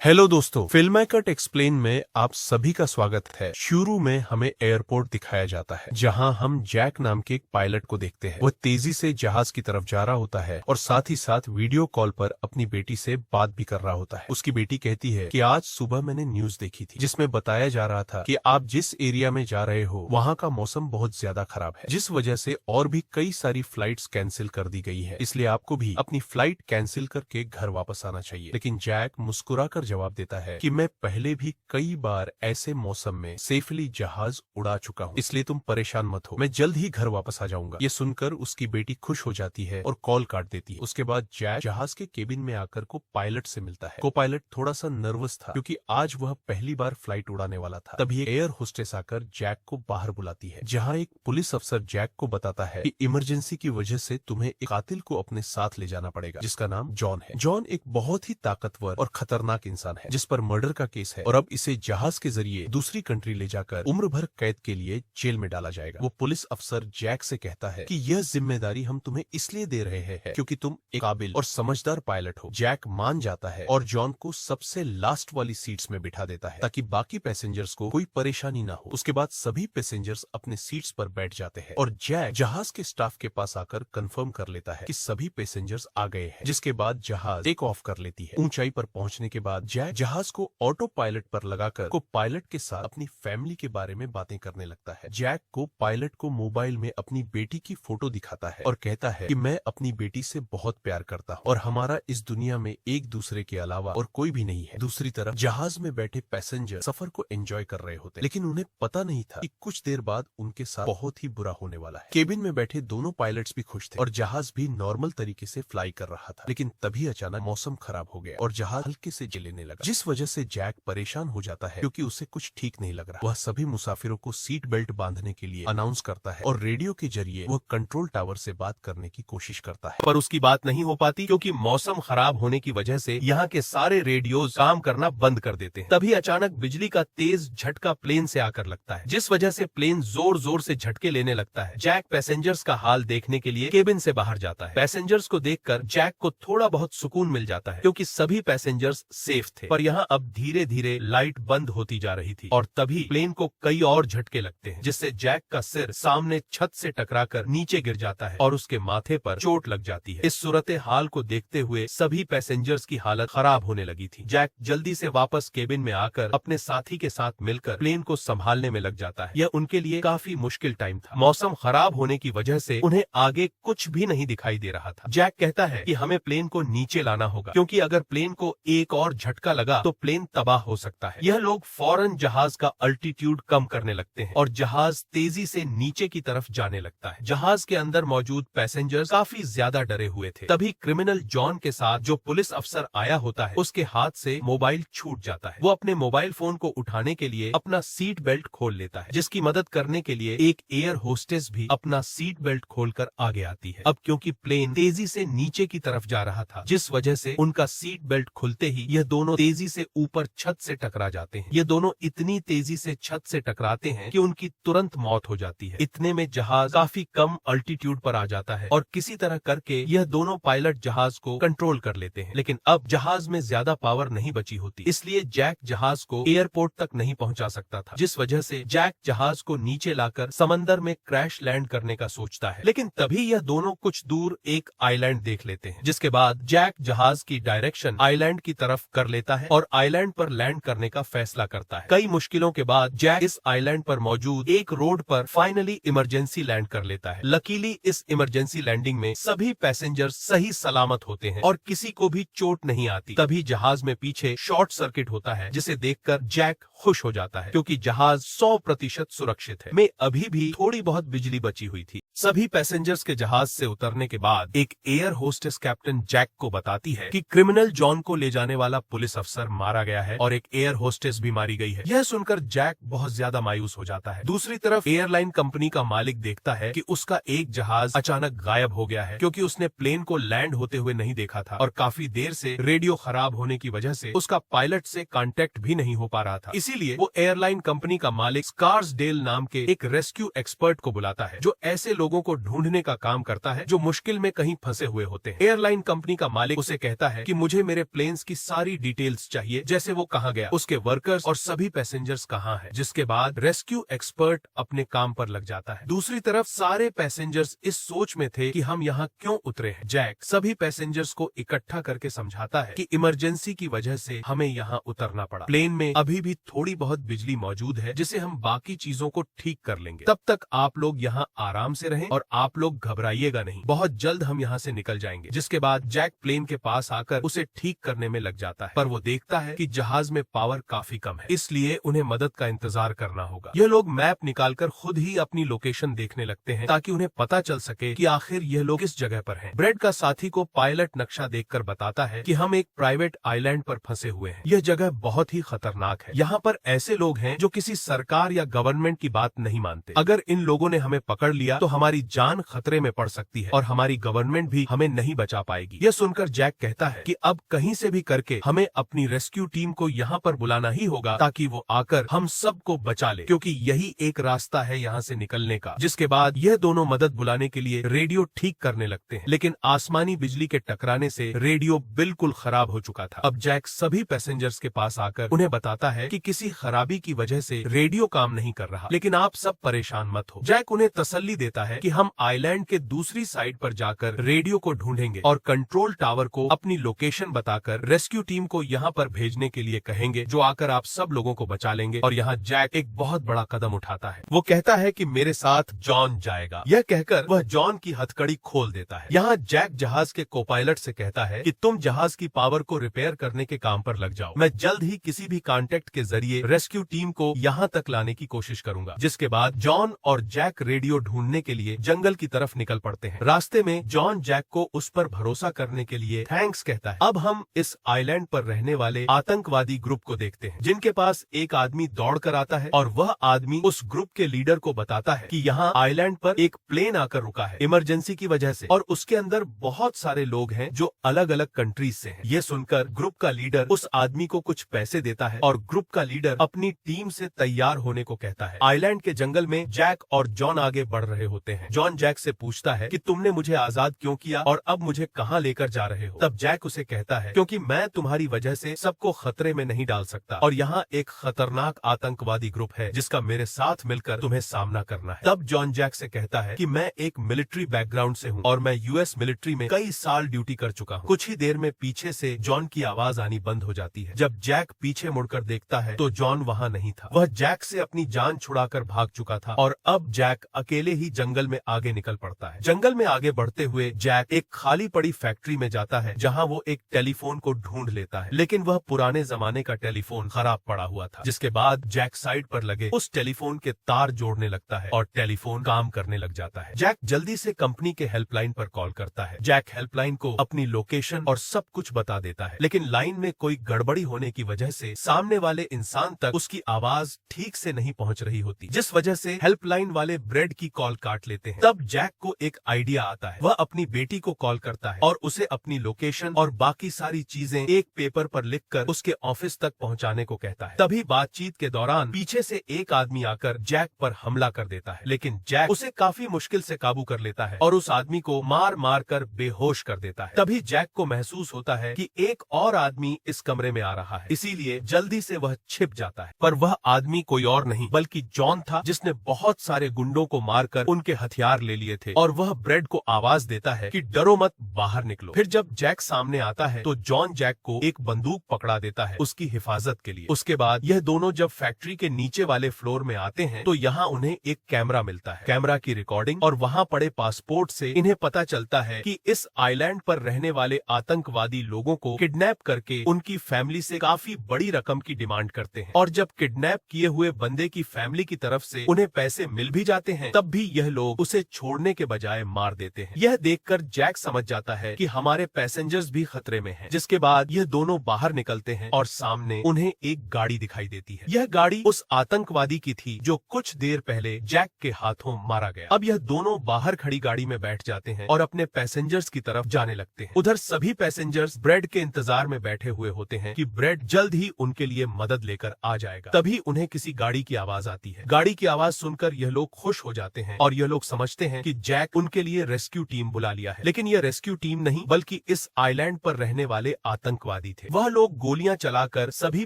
Hello दोस्तों, film cut explain में आप सभी का स्वागत है। शुरू में हमें एयरपोर्ट दिखाया जाता है जहां हम जैक नाम के एक पायलट को देखते हैं। वह तेजी से जहाज की तरफ जा रहा होता है और साथ ही साथ वीडियो कॉल पर अपनी बेटी से बात भी कर रहा होता है। उसकी बेटी कहती है कि आज सुबह मैंने न्यूज देखी थी जिसमें बताया जा रहा था कि आप जिस एरिया में जा रहे हो वहाँ का मौसम बहुत ज्यादा खराब है, जिस वजह से और भी कई सारी फ्लाइट्स कैंसिल कर दी गई है, इसलिए आपको भी अपनी फ्लाइट कैंसिल करके घर वापस आना चाहिए। लेकिन जैक मुस्कुराकर जवाब देता है कि मैं पहले भी कई बार ऐसे मौसम में सेफली जहाज उड़ा चुका हूँ, इसलिए तुम परेशान मत हो, मैं जल्द ही घर वापस आ जाऊंगा। ये सुनकर उसकी बेटी खुश हो जाती है और कॉल काट देती है। उसके बाद जैक जहाज के केबिन में आकर को पायलट से मिलता है। को पायलट थोड़ा सा नर्वस था क्योंकि आज वह पहली बार फ्लाइट उड़ाने वाला था। तभी एक एयर होस्टेस आकर जैक को बाहर बुलाती है, जहाँ एक पुलिस अफसर जैक को बताता है कि इमरजेंसी की वजह से तुम्हें एक कातिल को अपने साथ ले जाना पड़ेगा जिसका नाम जॉन है। जॉन एक बहुत ही ताकतवर और खतरनाक इंसान है जिस पर मर्डर का केस है और अब इसे जहाज के जरिए दूसरी कंट्री ले जाकर उम्र भर कैद के लिए जेल में डाला जाएगा। वो पुलिस अफसर जैक से कहता है कि यह जिम्मेदारी हम तुम्हें इसलिए दे रहे हैं क्योंकि तुम एक काबिल और समझदार पायलट हो। जैक मान जाता है और जॉन को सबसे लास्ट वाली सीट्स में बिठा देता है ताकि बाकी पैसेंजर्स को कोई परेशानी ना हो। उसके बाद सभी पैसेंजर्स अपने सीट्स पर बैठ जाते हैं और जैक जहाज के स्टाफ के पास आकर कंफर्म कर लेता है कि सभी पैसेंजर्स आ गए हैं, जिसके बाद जहाज टेक ऑफ कर लेती है। ऊंचाई पर पहुंचने के बाद जैक जहाज को ऑटो पायलट पर लगाकर को पायलट के साथ अपनी फैमिली के बारे में बातें करने लगता है। जैक को पायलट को मोबाइल में अपनी बेटी की फोटो दिखाता है और कहता है कि मैं अपनी बेटी से बहुत प्यार करता हूँ और हमारा इस दुनिया में एक दूसरे के अलावा और कोई भी नहीं है। दूसरी तरफ जहाज में बैठे पैसेंजर सफर को एंजॉय कर रहे होते, लेकिन उन्हें पता नहीं था कि कुछ देर बाद उनके साथ बहुत ही बुरा होने वाला है। केबिन में बैठे दोनों पायलट्स भी खुश थे और जहाज भी नॉर्मल तरीके से फ्लाई कर रहा था, लेकिन तभी अचानक मौसम खराब हो गया और जहाज हल्के से जलने लगा, जिस वजह से जैक परेशान हो जाता है क्योंकि उसे कुछ ठीक नहीं लग रहा। वह सभी मुसाफिरों को सीट बेल्ट बांधने के लिए अनाउंस करता है और रेडियो के जरिए वह कंट्रोल टावर से बात करने की कोशिश करता है, पर उसकी बात नहीं हो पाती क्योंकि मौसम खराब होने की वजह से यहाँ के सारे रेडियोज काम करना बंद कर देते हैं। तभी अचानक बिजली का तेज झटका प्लेन से आकर लगता है, जिस वजह से प्लेन जोर जोर से झटके लेने लगता है। जैक पैसेंजर्स का हाल देखने के लिए केबिन से बाहर जाता है। पैसेंजर्स को देखकर जैक को थोड़ा बहुत सुकून मिल जाता है क्योंकि सभी पैसेंजर्स सेफ थे, पर यहाँ अब धीरे धीरे लाइट बंद होती जा रही थी और तभी प्लेन को कई और झटके लगते हैं, जिससे जैक का सिर सामने छत से टकराकर नीचे गिर जाता है और उसके माथे पर चोट लग जाती है। इस सूरत हाल को देखते हुए सभी पैसेंजर्स की हालत खराब होने लगी थी। जैक जल्दी से वापस केबिन में आकर अपने साथी के साथ मिलकर प्लेन को संभालने में लग जाता है। यह उनके लिए काफी मुश्किल टाइम था। मौसम खराब होने की वजह से उन्हें आगे कुछ भी नहीं दिखाई दे रहा था। जैक कहता है कि हमें प्लेन को नीचे लाना होगा क्योंकि अगर प्लेन को एक और झटका लगा तो प्लेन तबाह हो सकता है। यह लोग फौरन जहाज का अल्टीट्यूड कम करने लगते हैं और जहाज तेजी से नीचे की तरफ जाने लगता है। जहाज के अंदर मौजूद पैसेंजर्स काफी ज्यादा डरे हुए थे। तभी क्रिमिनल जॉन के साथ जो पुलिस अफसर आया होता है उसके हाथ से मोबाइल छूट जाता है। वो अपने मोबाइल फोन को उठाने के लिए अपना सीट बेल्ट खोल लेता है, जिसकी मदद करने के लिए एक एयर होस्टेस भी अपना सीट बेल्ट खोलकर आगे आती है। अब क्योंकि प्लेन तेजी से नीचे की तरफ जा रहा था, जिस वजह से उनका सीट बेल्ट खुलते ही यह दोनों तेजी से ऊपर छत से टकरा जाते हैं। ये दोनों इतनी तेजी से छत से टकराते हैं कि उनकी तुरंत मौत हो जाती है। इतने में जहाज काफी कम अल्टीट्यूड पर आ जाता है और किसी तरह करके यह दोनों पायलट जहाज को कंट्रोल कर लेते हैं, लेकिन अब जहाज में ज्यादा पावर नहीं बची होती, इसलिए जैक जहाज को एयरपोर्ट तक नहीं पहुंचा सकता था, जिस वजह से जैक जहाज को नीचे लाकर समंदर में क्रैश लैंड करने का सोचता है। लेकिन तभी यह दोनों कुछ दूर एक आइलैंड देख लेते हैं, जिसके बाद जैक जहाज की डायरेक्शन आइलैंड की तरफ कर लेता है और आइलैंड पर लैंड करने का फैसला करता है। कई मुश्किलों के बाद जैक इस आइलैंड पर मौजूद एक रोड पर फाइनली इमरजेंसी लैंड कर लेता है। लकीली इस इमरजेंसी लैंडिंग में सभी पैसेंजर सही सलामत होते हैं और किसी को भी चोट नहीं आती। तभी जहाज में पीछे शॉर्ट सर्किट होता है, जिसे देखकर जैक खुश हो जाता है क्योंकि जहाज 100% सुरक्षित है। में अभी भी थोड़ी बहुत बिजली बची हुई थी। सभी पैसेंजर्स के जहाज से उतरने के बाद एक एयर होस्टेस कैप्टन जैक को बताती है कि क्रिमिनल जॉन को ले जाने वाला पुलिस अफसर मारा गया है और एक एयर होस्टेस भी मारी गई है। यह सुनकर जैक बहुत ज्यादा मायूस हो जाता है। दूसरी तरफ एयरलाइन कंपनी का मालिक देखता है कि उसका एक जहाज अचानक गायब हो गया है क्योंकि उसने प्लेन को लैंड होते हुए नहीं देखा था और काफी देर से रेडियो खराब होने की वजह से उसका पायलट से कांटेक्ट भी नहीं हो पा रहा था। इसीलिए वो एयरलाइन कंपनी का मालिक स्कार्सडेल नाम के एक रेस्क्यू एक्सपर्ट को बुलाता है जो ऐसे लोगों को ढूंढने का काम करता है जो मुश्किल में कहीं फंसे हुए होते हैं। एयरलाइन कंपनी का मालिक उसे कहता है कि मुझे मेरे प्लेन्स की सारी डिटेल्स चाहिए, जैसे वो कहाँ गया, उसके वर्कर्स और सभी पैसेंजर्स कहाँ हैं। जिसके बाद रेस्क्यू एक्सपर्ट अपने काम पर लग जाता है। दूसरी तरफ सारे पैसेंजर्स इस सोच में थे कि हम यहाँ क्यों उतरे हैं। जैक सभी पैसेंजर्स को इकट्ठा करके समझाता है कि इमरजेंसी की वजह से हमें यहाँ उतरना पड़ा। प्लेन में अभी भी थोड़ी बहुत बिजली मौजूद है जिसे हम बाकी चीजों को ठीक कर लेंगे। तब तक आप लोग यहाँ आराम से रहें और आप लोग घबराइएगा नहीं, बहुत जल्द हम यहाँ से निकल जाएंगे। जिसके बाद जैक प्लेन के पास आकर उसे ठीक करने में लग जाता है, पर वो देखता है कि जहाज में पावर काफी कम है, इसलिए उन्हें मदद का इंतजार करना होगा। यह लोग मैप निकालकर खुद ही अपनी लोकेशन देखने लगते हैं ताकि उन्हें पता चल सके कि आखिर यह लोग किस जगह पर हैं। ब्रेड का साथी को पायलट नक्शा देखकर बताता है कि हम एक प्राइवेट आइलैंड पर फंसे हुए हैं। यह जगह बहुत ही खतरनाक है। यहाँ पर ऐसे लोग हैं जो किसी सरकार या गवर्नमेंट की बात नहीं मानते। अगर इन लोगों ने हमें पकड़ लिया तो हमारी जान खतरे में पड़ सकती है और हमारी गवर्नमेंट भी हमें नहीं बचा पाएगी। यह सुनकर जैक कहता है कि अब कहीं से भी करके हमें अपनी रेस्क्यू टीम को यहाँ पर बुलाना ही होगा ताकि वो आकर हम सबको बचा ले, क्योंकि यही एक रास्ता है यहाँ से निकलने का। जिसके बाद यह दोनों मदद बुलाने के लिए रेडियो ठीक करने लगते हैं, लेकिन आसमानी बिजली के टकराने से रेडियो बिल्कुल खराब हो चुका था। अब जैक सभी पैसेंजर्स के पास आकर उन्हें बताता है कि किसी खराबी की वजह से रेडियो काम नहीं कर रहा, लेकिन आप सब परेशान मत हो। जैक उन्हें तसल्ली देता है कि हम आइलैंड के दूसरी साइड पर जाकर रेडियो को ढूंढेंगे और कंट्रोल टावर को अपनी लोकेशन बताकर रेस्क्यू टीम को यहाँ पर भेजने के लिए कहेंगे, जो आकर आप सब लोगों को बचा लेंगे। और यहाँ जैक एक बहुत बड़ा कदम उठाता है। वो कहता है कि मेरे साथ जॉन जाएगा। यह कहकर वह जॉन की हथकड़ी खोल देता है। यहाँ जैक जहाज के कोपायलट से कहता है कि तुम जहाज की पावर को रिपेयर करने के काम पर लग जाओ, मैं जल्द ही किसी भी कांटेक्ट के जरिए रेस्क्यू टीम को यहाँ तक लाने की कोशिश करूंगा। जिसके बाद जॉन और जैक रेडियो ढूंढने के लिए जंगल की तरफ निकल पड़ते हैं। रास्ते में जॉन जैक को उस पर भरोसा करने के लिए थैंक्स कहता है। अब हम इस आइलैंड पर रहने वाले आतंकवादी ग्रुप को देखते हैं, जिनके पास एक आदमी दौड़ कर आता है और वह आदमी उस ग्रुप के लीडर को बताता है कि यहाँ आइलैंड पर एक प्लेन आकर रुका है इमरजेंसी की वजह से, और उसके अंदर बहुत सारे लोग हैं जो अलग अलग कंट्रीज से हैं। ये सुनकर ग्रुप का लीडर उस आदमी को कुछ पैसे देता है और ग्रुप का लीडर अपनी टीम से तैयार होने को कहता है। आइलैंड के जंगल में जैक और जॉन आगे बढ़ रहे होते हैं। जॉन जैक से पूछता है कि तुमने मुझे आजाद क्यों किया और अब मुझे कहाँ लेकर जा रहे हो। तब जैक उसे कहता है, क्योंकि मैं तुम्हारी वजह से सबको खतरे में नहीं डाल सकता और यहाँ एक खतरनाक आतंकवादी ग्रुप है जिसका मेरे साथ मिलकर तुम्हें सामना करना है। तब जॉन जैक से कहता है कि मैं एक मिलिट्री बैकग्राउंड से हूँ और मैं यूएस मिलिट्री में कई साल ड्यूटी कर चुका हूँ। कुछ ही देर में पीछे से जॉन की आवाज आनी बंद हो जाती है। जब जैक पीछे मुड़कर देखता है तो जॉन वहाँ नहीं था। वह जैक से अपनी जान छुड़ाकर भाग चुका था और अब जैक अकेले ही जंगल में आगे निकल पड़ता है। जंगल में आगे बढ़ते हुए जैक एक खाली पड़ी फैक्ट्री में जाता है जहाँ वो एक टेलीफोन को ढूंढ लेता है, लेकिन वह पुराने जमाने का टेलीफोन खराब पड़ा हुआ था। जिसके बाद जैक साइड पर लगे उस टेलीफोन के तार जोड़ने लगता है और टेलीफोन काम करने लग जाता है। जैक जल्दी से कंपनी के हेल्पलाइन पर कॉल करता है। जैक हेल्पलाइन को अपनी लोकेशन और सब कुछ बता देता है, लेकिन लाइन में कोई गड़बड़ी होने की वजह से सामने वाले इंसान तक उसकी आवाज ठीक से नहीं पहुंच रही होती, जिस वजह से हेल्पलाइन वाले ब्रेड की कॉल काट लेते हैं। तब जैक को एक आइडिया आता है। वह अपनी बेटी को कॉल करता है और उसे अपनी लोकेशन और बाकी सारी चीजें एक पेपर पर लिखकर उसके ऑफिस तक पहुंचाने को कहता है। तभी बातचीत के दौरान पीछे से एक आदमी आकर जैक पर हमला कर देता है, लेकिन जैक उसे काफी मुश्किल से काबू कर लेता है और उस आदमी को मार मार कर बेहोश कर देता है। तभी जैक को महसूस होता है कि एक और आदमी इस कमरे में आ रहा है, इसीलिए जल्दी से वह छिप जाता है। पर वह आदमी कोई और नहीं बल्कि जॉन था, जिसने बहुत सारे गुंडों को मारकर उनके हथियार ले लिए थे। और वह ब्रेड को आवाज देता है कि डरो मत, बाहर निकलो। फिर जब जैक सामने आता है तो जॉन जैक को एक बंदूक पकड़ा देता है उसकी हिफाजत के लिए। उसके बाद यह दोनों जब फैक्ट्री के नीचे वाले फ्लोर में आते हैं तो यहाँ उन्हें एक कैमरा मिलता है। कैमरा की रिकॉर्डिंग और वहाँ पड़े पासपोर्ट से इन्हें पता चलता है कि इस आइलैंड पर रहने वाले आतंकवादी लोगों को किडनैप करके उनकी फैमिली से काफी बड़ी रकम की डिमांड करते हैं। और जब किडनैप किए हुए बंदे की फैमिली की तरफ से उन्हें पैसे मिल भी जाते हैं, तब भी यह लोग उसे छोड़ने के बजाय मार देते हैं। यह देखकर जैक समझ जाता है कि हमारे पैसेंजर्स भी खतरे में हैं। जिसके बाद यह दोनों बाहर निकलते हैं और सामने उन्हें एक गाड़ी दिखाई देती है। यह गाड़ी उस आतंकवादी की थी जो कुछ देर पहले जैक के हाथों मारा गया। अब यह दोनों बाहर खड़ी गाड़ी में बैठ जाते हैं और अपने पैसेंजर्स की तरफ जाने लगते हैं। उधर सभी पैसेंजर्स ब्रेड के इंतजार में बैठे हुए होते हैं कि ब्रेड जल्द ही उनके लिए मदद लेकर आ जाएगा। तभी उन्हें किसी गाड़ी की आवाज आती है। गाड़ी की आवाज सुनकर यह लोग खुश हो जाते हैं और यह लोग समझते हैं कि जैक उनके लिए रेस्क्यू टीम बुला लिया है। लेकिन यह रेस्क्यू टीम नहीं बल्कि इस आइलैंड पर रहने वाले आतंकवादी थे। वह लोग गोलियां चलाकर सभी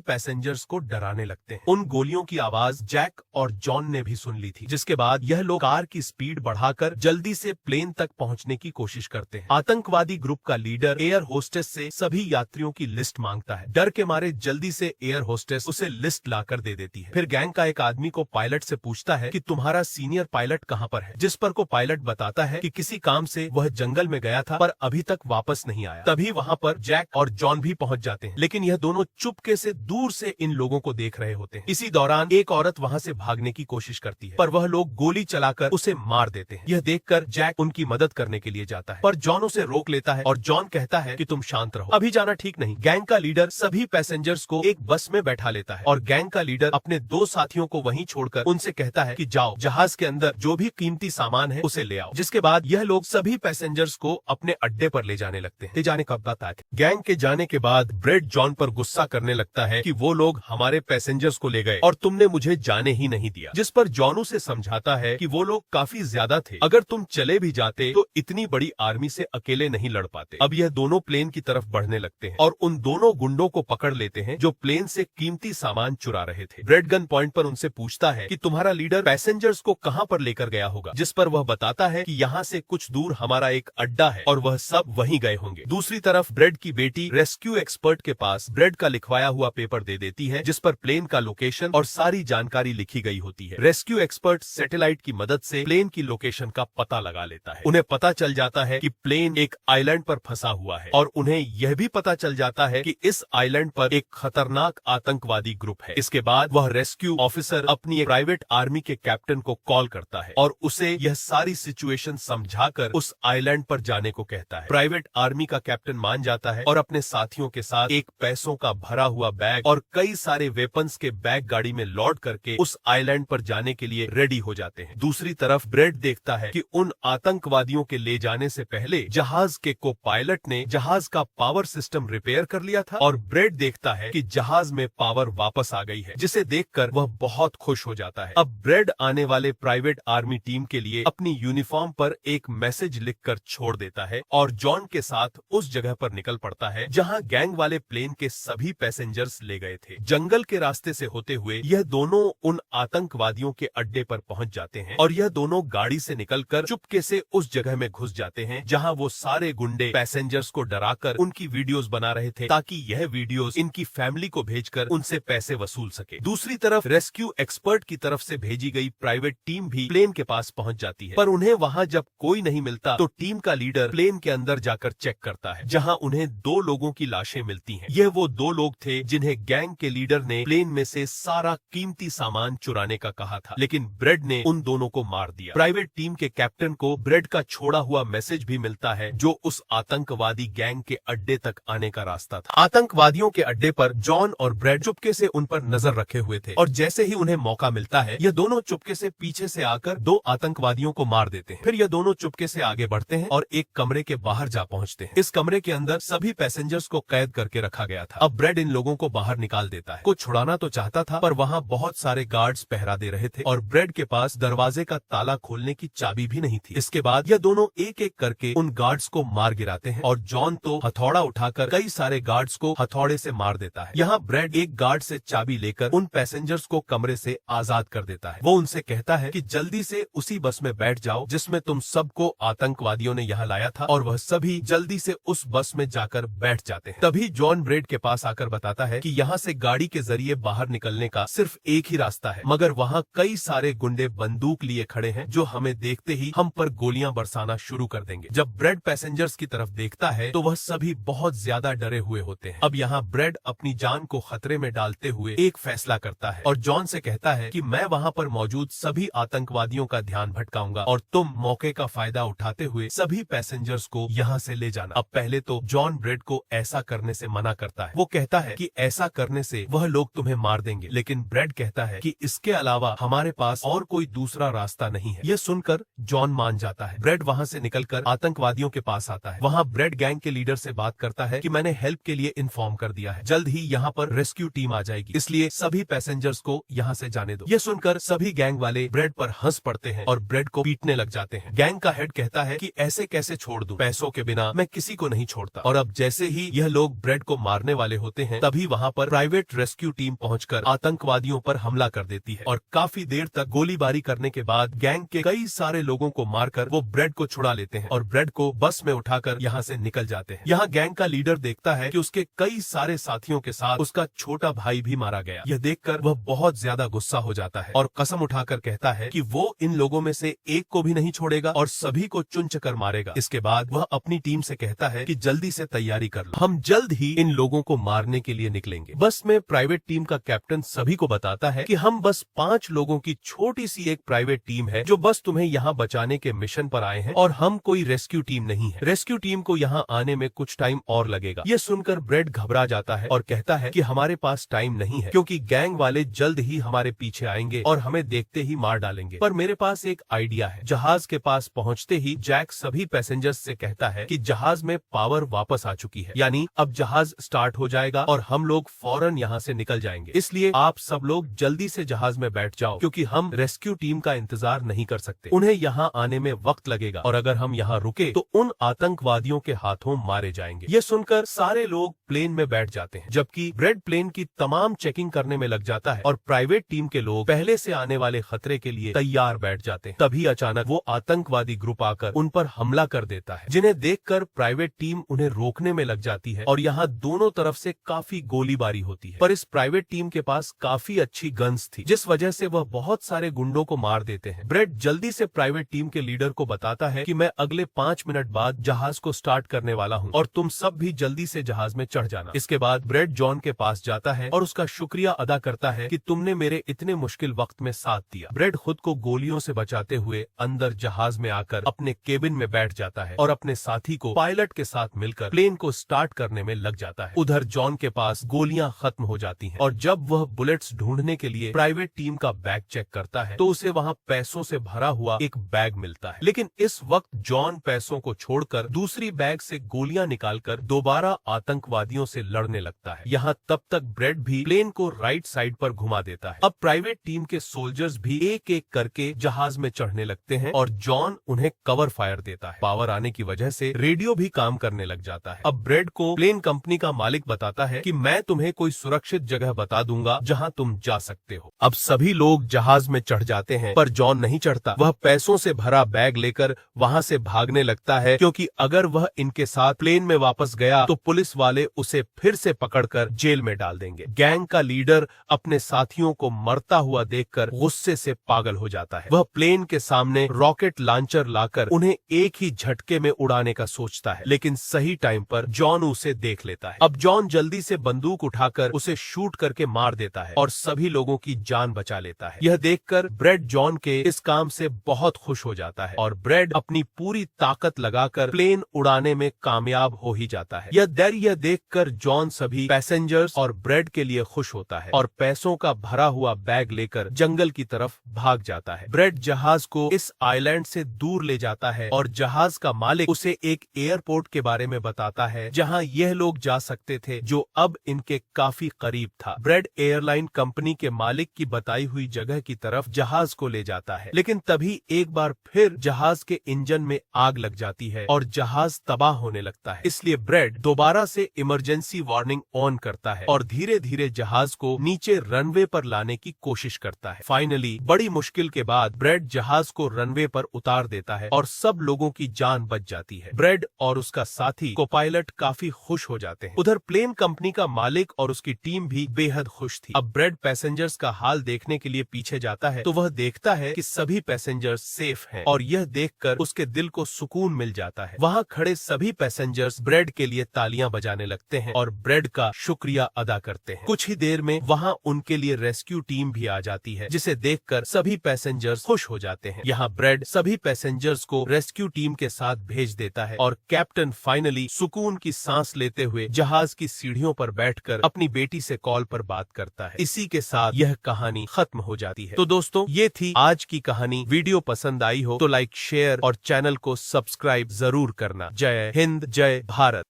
पैसेंजर्स को डराने लगते हैं। उन गोलियों की आवाज जैक और जॉन ने भी सुन ली थी, जिसके बाद यह लोग कार की स्पीड बढ़ाकर जल्दी से प्लेन तक पहुंचने की कोशिश करते हैं। आतंकवादी ग्रुप का लीडर एयर होस्टेस से सभी यात्रियों की लिस्ट मांगता है। डर के मारे जल्दी से एयर होस्टेस उसे लिस्ट लाकर दे देती है। फिर गैंग का एक आदमी को पायलट से पूछता है कि तुम्हारा सीनियर पायलट कहां पर है, जिस पर को पायलट बताता है कि किसी काम से वह जंगल में गया था पर अभी तक वापस नहीं आया। तभी वहां पर जैक और जॉन भी पहुंच जाते हैं, लेकिन यह दोनों चुपके से दूर से इन लोगों को देख रहे होते हैं। इसी दौरान एक औरत वहां से भागने की कोशिश करती है, पर वह लोग गोली चलाकर उसे मार देते हैं। यह देखकर जैक उनकी मदद करने के लिए जाता है, पर जॉन उसे रोक लेता है और जॉन कहता है कि तुम शांत रहो, अभी जाना ठीक नहीं। गैंग का लीडर सभी पैसेंजर्स को एक बस में बैठा लेता है और गैंग का लीडर अपने दो साथियों को वहीं छोड़कर उनसे कहता है कि जाओ, जहाज के अंदर जो भी कीमती सामान है उसे ले आओ। जिसके बाद यह लोग सभी पैसेंजर्स को अपने अड्डे पर ले जाने लगते हैं। ले जाने कब तक है। गैंग के जाने के बाद ब्रेड जॉन पर गुस्सा करने लगता है कि वो लोग हमारे पैसेंजर्स को ले गए और तुमने मुझे जाने ही नहीं दिया, जिस पर जॉन उसे समझाता है कि वो लोग काफी ज्यादा थे, अगर तुम चले भी जाते तो इतनी बड़ी आर्मी से अकेले नहीं लड़ पाते। अब यह दोनों प्लेन की तरफ बढ़ने लगते हैं और उन दोनों गुंडों को पकड़ लेते हैं जो प्लेन से कीमती सामान चुरा रहे थे। ब्रेड गन पॉइंट पर उनसे पूछता है कि तुम्हारा लीडर पैसेंजर्स को कहां पर लेकर गया होगा, जिस पर वह बताता है कि यहाँ से कुछ दूर हमारा एक अड्डा है और वह सब वहीं गए होंगे। दूसरी तरफ ब्रेड की बेटी रेस्क्यू एक्सपर्ट के पास ब्रेड का लिखवाया हुआ पेपर दे देती है, जिस पर प्लेन का लोकेशन और सारी जानकारी लिखी गई होती है। रेस्क्यू एक्सपर्ट सैटेलाइट की मदद से प्लेन की लोकेशन का पता लगा लेता है। उन्हें पता चल जाता है कि प्लेन एक आइलैंड पर फंसा हुआ है और उन्हें यह भी पता चल जाता है कि इस आइलैंड पर एक खतरनाक आतंकवादी ग्रुप है। इसके बाद वह रेस्क्यू ऑफिसर अपनी एक प्राइवेट आर्मी के कैप्टन को कॉल करता है और उसे यह सारी सिचुएशन समझाकर उस आइलैंड पर जाने को कहता है। प्राइवेट आर्मी का कैप्टन मान जाता है और अपने साथियों के साथ एक पैसों का भरा हुआ बैग और कई सारे वेपन्स के बैग गाड़ी में लोड करके उस आइलैंड पर जाने के लिए रेडी हो जाते हैं। दूसरी तरफ ब्रेड देखता है कि उन आतंकवादियों के ले जाने से पहले जहाज के को पायलट ने जहाज का पावर सिस्टम रिपेयर कर लिया था और ब्रेड देखता है कि जहाज में पावर वापस आ गई है, जिसे देखकर वह बहुत खुश हो जाता है। अब ब्रेड आने वाले प्राइवेट आर्मी टीम के लिए अपनी यूनिफॉर्म पर एक मैसेज लिखकर छोड़ देता है और जॉन के साथ उस जगह पर निकल पड़ता है जहां गैंग वाले प्लेन के सभी पैसेंजर्स ले गए थे। जंगल के रास्ते से होते हुए यह दोनों उन आतंकवादियों के अड्डे पर पहुंच जाते हैं और यह दोनों गाड़ी से निकलकर चुपके से उस जगह में घुस जाते हैं जहां वो सारे गुंडे पैसेंजर्स को डराकर उनकी वीडियोस बना रहे थे, ताकि यह वीडियोस इनकी फैमिली को भेजकर उनसे पैसे वसूल सके। दूसरी तरफ रेस्क्यू एक्सपर्ट की तरफ से भेजी गई प्राइवेट टीम भी प्लेन के पास पहुंच जाती है, पर उन्हें वहां जब कोई नहीं मिलता तो टीम का लीडर प्लेन के अंदर जाकर चेक करता है, जहां उन्हें दो लोगों की लाशें मिलती हैं। यह वो दो लोग थे जिन्हें गैंग के लीडर ने प्लेन में से सारा कीमती सामान चुराने का कहा था, लेकिन ब्रेड ने उन दोनों को मार दिया। प्राइवेट टीम के कैप्टन को ब्रेड का छोड़ा हुआ मैसेज भी मिलता है, जो उस आतंकवादी गैंग के अड्डे तक आने का रास्ता था। आतंकवादियों के अड्डे पर जॉन और ब्रेड चुपके से उन पर नजर रखे हुए थे और जैसे ही उन्हें मौका मिलता है यह दोनों चुपके से पीछे से आकर दो आतंकवादियों को मार देते हैं। फिर यह दोनों चुपके से आगे बढ़ते हैं और एक कमरे के बाहर जा पहुंचते हैं। इस कमरे के अंदर सभी पैसेंजर्स को कैद करके रखा गया था। अब ब्रेड इन लोगों को बाहर निकाल देता है। को छुड़ाना तो चाहता था, पर वहाँ बहुत सारे गार्ड्स पहरा दे रहे थे और ब्रेड के पास दरवाजे का ताला खोलने की चाबी भी नहीं थी। इसके बाद यह दोनों एक एक करके उन गार्ड्स को मार गिराते हैं और जॉन तो हथौड़ा उठाकर कई सारे गार्ड्स को हथौड़े से मार देता है। यहाँ ब्रेड एक गार्ड से चाबी लेकर उन पैसेंजर्स को कमरे से आजाद कर देता है। वो उनसे कहता है कि जल्दी से उसी बस में बैठ जाओ जिसमें तुम सबको आतंकवादियों ने यहाँ लाया था, और वह सभी जल्दी से उस बस में जाकर बैठ जाते हैं। तभी जॉन ब्रेड के पास आकर बताता है कि यहाँ से गाड़ी के जरिए बाहर निकलने का सिर्फ एक ही रास्ता है, मगर वहाँ कई सारे गुंडे बंदूक लिए खड़े हैं जो हमें देखते ही हम पर गोलियां बरसाना शुरू कर देंगे। जब ब्रेड पैसेंजर्स की तरफ देखता है तो वह सभी बहुत ज्यादा डरे हुए होते हैं। अब यहाँ ब्रेड अपनी जान को खतरे में डालते हुए एक फैसला करता है और जॉन से कहता है कि मैं वहाँ पर मौजूद सभी आतंकवादियों का ध्यान भटकाऊंगा और तुम मौके का फायदा उठाते हुए सभी पैसेंजर्स को यहाँ से ले जाना। अब पहले तो जॉन ब्रेड को ऐसा करने से मना करता है। वो कहता है कि ऐसा करने से वह लोग तुम्हें मार देंगे, लेकिन ब्रेड कहता है कि इसके अलावा हमारे पास और कोई दूसरा रास्ता नहीं है। यह सुनकर जॉन मान जाता है। ब्रेड वहाँ से निकलकर आतंकवादियों के पास आता है। वहाँ ब्रेड गैंग के लीडर से बात करता है कि मैंने हेल्प के लिए इन्फॉर्म कर दिया है, जल्द ही यहाँ पर रेस्क्यू टीम आ जाएगी, इसलिए सभी पैसेंजर्स को यहाँ से जाने दो। यह सुनकर सभी गैंग वाले ब्रेड पर हंस पड़ते हैं और ब्रेड को पीटने लग जाते हैं। गैंग का हेड कहता है कि ऐसे कैसे छोड़ दूं, पैसों के बिना मैं किसी को नहीं छोड़ता। और अब जैसे ही यह लोग ब्रेड को मारने वाले होते हैं तभी वहाँ पर प्राइवेट रेस्क्यू टीम पहुंचकर आतंकवादियों पर हमला कर देती है और काफी देर तक गोलीबारी करने के बाद गैंग के कई सारे लोगों को मारकर वो ब्रेड को छुड़ा लेते हैं और ब्रेड को बस में उठाकर यहाँ से निकल जाते हैं। यहाँ गैंग का लीडर देखता है कि उसके कई सारे साथियों के साथ उसका छोटा भाई भी मारा गया। यह देखकर वह बहुत ज्यादा गुस्सा हो जाता है और कसम उठाकर कहता है कि वो इन लोगों में से एक को भी नहीं छोड़ेगा और सभी को चुन चकर मारेगा। इसके बाद वह अपनी टीम से कहता है कि जल्दी से तैयारी कर लो, हम जल्द ही इन लोगों को मारने के लिए निकलेंगे। बस में प्राइवेट टीम का कैप्टन सभी को बताता है कि हम बस 5 लोगों की छोटी सी एक प्राइवेट टीम है जो बस तुम्हें यहाँ बचाने के मिशन पर आए हैं और हम कोई रेस्क्यू टीम नहीं है। रेस्क्यू टीम को यहाँ आने में कुछ टाइम और लगेगा। ये सुनकर ब्रेड घबरा जाता है और कहता है कि हमारे पास टाइम नहीं है क्योंकि गैंग वाले जल्द ही हमारे पीछे आएंगे और हमें देखते ही मार डालेंगे। पर मेरे पास एक आइडिया है। जहाज के पास पहुँचते ही जैक सभी पैसेंजर्स से कहता है कि जहाज में पावर वापस आ चुकी है, यानी अब जहाज स्टार्ट हो जाएगा और हम लोग फौरन यहाँ से निकल जाएंगे। इसलिए आप सब लोग जल्दी से जहाज में बैठ जाओ क्योंकि हम रेस्क्यू टीम का इंतजार नहीं कर सकते। उन्हें यहाँ आने में वक्त लगेगा और अगर हम यहाँ रुके तो उन आतंकवादियों के हाथों मारे जाएंगे। ये सुनकर सारे लोग प्लेन में बैठ जाते हैं जबकि ब्रेड प्लेन की तमाम चेकिंग करने में लग जाता है और प्राइवेट टीम के लोग पहले से आने वाले खतरे के लिए तैयार बैठ जाते हैं। तभी अचानक वो आतंकवादी ग्रुप आकर उन पर हमला कर देता है जिन्हें देखकर प्राइवेट टीम उन्हें रोकने में लग जाती है और यहाँ दोनों तरफ से काफी गोलीबारी होती है। पर इस प्राइवेट टीम के पास काफी अच्छी गन्स थी जिस वजह से वह बहुत सारे गुंडों को मार देते हैं। ब्रेड जल्दी से प्राइवेट टीम के लीडर को बताता है कि मैं अगले 5 मिनट बाद जहाज को स्टार्ट करने वाला हूँ और तुम सब भी जल्दी से जहाज में चढ़ जाना। इसके बाद ब्रेड जॉन के पास जाता है और उसका शुक्रिया अदा करता है कि तुमने मेरे इतने मुश्किल वक्त में साथ दिया। ब्रेड खुद को गोलियों से बचाते हुए अंदर जहाज में आकर अपने केबिन में बैठ जाता है और अपने साथी को पायलट के साथ मिलकर प्लेन को स्टार्ट करने में लग जाता है। उधर जॉन के पास गोलियां खत्म हो जाती हैं और जब वह बुलेट्स ढूंढने के लिए प्राइवेट टीम का बैग चेक करता है तो उसे वहां पैसों से भरा हुआ एक बैग मिलता है। लेकिन इस वक्त जॉन पैसों को छोड़कर दूसरी बैग से गोलियां निकालकर दोबारा आतंकवादियों से लड़ने लगता है। यहाँ तब तक ब्रेड भी प्लेन को राइट साइड पर घुमा देता है। अब प्राइवेट टीम के सोल्जर्स भी एक एक करके जहाज में चढ़ने लगते हैं और जॉन उन्हें कवर फायर देता है। पावर आने की वजह से रेडियो भी काम करने लग जाता है। अब ब्रेड को प्लेन कंपनी का मालिक बताता है कि मैं तुम्हें कोई सुरक्षित जगह बता दूंगा जहां तुम जा सकते हो। अब सभी लोग जहाज में चढ़ जाते हैं पर जॉन नहीं चढ़ता। वह पैसों से भरा बैग लेकर वहां से भागने लगता है क्योंकि अगर वह इनके साथ प्लेन में वापस गया तो पुलिस वाले उसे फिर से पकड़कर जेल में डाल देंगे। गैंग का लीडर अपने साथियों को मरता हुआ देखकर गुस्से से पागल हो जाता है। वह प्लेन के सामने रॉकेट लॉन्चर लाकर उन्हें एक ही झटके में उड़ाने का सोचता है लेकिन सही टाइम पर जॉन उसे देख लेता है। अब जॉन जल्दी से बंदूक उठाकर उसे शूट करके मार देता है और सभी लोगों की जान बचा लेता है। यह देखकर ब्रेड जॉन के इस काम से बहुत खुश हो जाता है और ब्रेड अपनी पूरी ताकत लगाकर प्लेन उड़ाने में कामयाब हो ही जाता है। यह धैर्य देखकर जॉन सभी पैसेंजर्स और ब्रेड के लिए खुश होता है और पैसों का भरा हुआ बैग लेकर जंगल की तरफ भाग जाता है। ब्रेड जहाज को इस आइलैंड से दूर ले जाता है और जहाज का मालिक उसे एक एयरपोर्ट के बारे में बताता है जहां यह लोग जा सकते थे जो अब इनके काफी करीब था। ब्रेड एयरलाइन कंपनी के मालिक की बताई हुई जगह की तरफ जहाज को ले जाता है लेकिन तभी एक बार फिर जहाज के इंजन में आग लग जाती है और जहाज तबाह होने लगता है। इसलिए ब्रेड दोबारा से इमरजेंसी वार्निंग ऑन करता है और धीरे धीरे जहाज को नीचे रनवे पर लाने की कोशिश करता है। फाइनली बड़ी मुश्किल के बाद ब्रेड जहाज को रनवे पर उतार देता है और सब लोगों की जान बच जाती है। ब्रेड और उसका साथी को पायलट काफी खुश हो जाते हैं। उधर प्लेन कंपनी का मालिक और उसकी टीम भी बेहद खुश थी। अब ब्रेड पैसेंजर्स का हाल देखने के लिए पीछे जाता है तो वह देखता है कि सभी पैसेंजर्स सेफ हैं और यह देखकर उसके दिल को सुकून मिल जाता है। वहाँ खड़े सभी पैसेंजर्स ब्रेड के लिए तालियां बजाने लगते हैं और ब्रेड का शुक्रिया अदा करते हैं। कुछ ही देर में वहाँ उनके लिए रेस्क्यू टीम भी आ जाती है जिसे देखकर सभी पैसेंजर्स खुश हो जाते हैं। यहाँ ब्रेड सभी पैसेंजर्स को रेस्क्यू टीम के साथ भेज देता है और कैप्टन फाइनली सुकून की सांस लेते हुए जहाज की सीढ़ियों पर बैठकर अपनी बेटी से कॉल पर बात करता है। इसी के साथ यह कहानी खत्म हो जाती है। तो दोस्तों ये थी आज की कहानी। वीडियो पसंद आई हो तो लाइक शेयर और चैनल को सब्सक्राइब जरूर करना। जय हिंद, जय भारत।